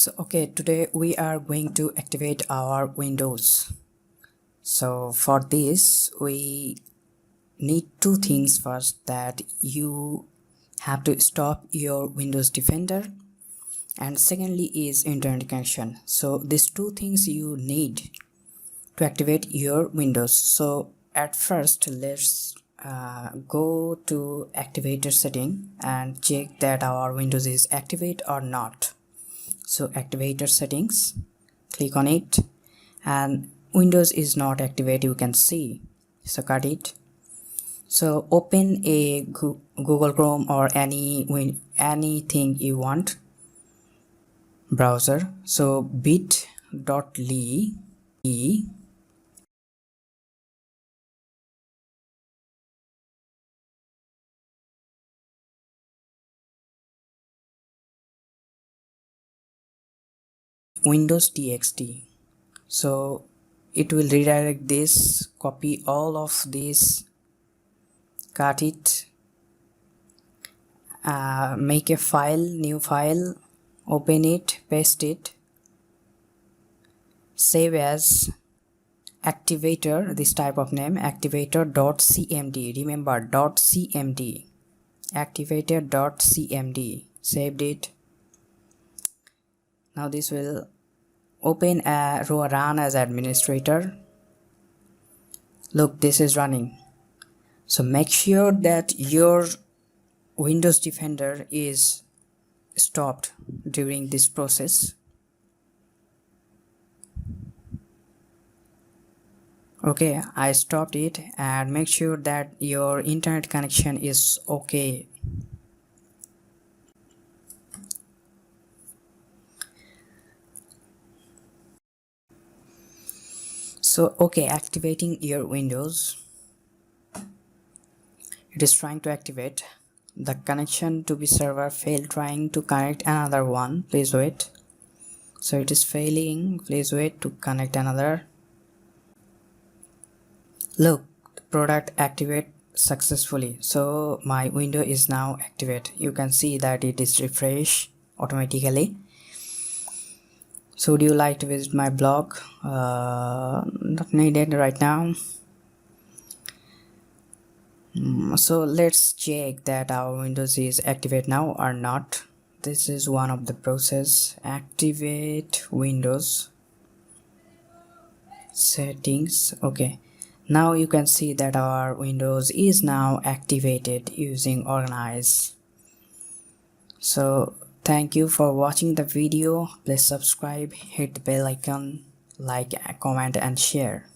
Okay, today we are going to activate our Windows. So for this we need two things. First, that you have to stop your Windows Defender, and secondly is internet connection. So these two things you need to activate your Windows. So at first, let's go to activator setting and check that our Windows is activate or not. So activator settings, click on it, and Windows is not activated, you can see. So cut it. So open a Google Chrome or anything you want browser. So bit.ly Windows txt. So it will redirect this, copy all of this, cut it, make a file, new file, open it, paste it, save as activator, this type of name, activator.cmd. remember .cmd, activator.cmd, saved it. Now this will open a run as administrator. Look, this is running. So make sure that your Windows Defender is stopped during this process. Okay, I stopped it, and make sure that your internet connection is okay. So okay, activating your Windows. It is trying to activate. The connection to the server failed, trying to connect another one, please wait. So it is failing, please wait to connect another. Look, the product activate successfully. So my window is now activate. You can see that it is refresh automatically. So would you like to visit my blog? Not needed right now. So let's check that our Windows is activate now or not. This is one of the process. Activate Windows settings. Okay, now you can see that our Windows is now activated using Organize. So thank you for watching the video. Please subscribe, hit the bell icon, like, comment and share.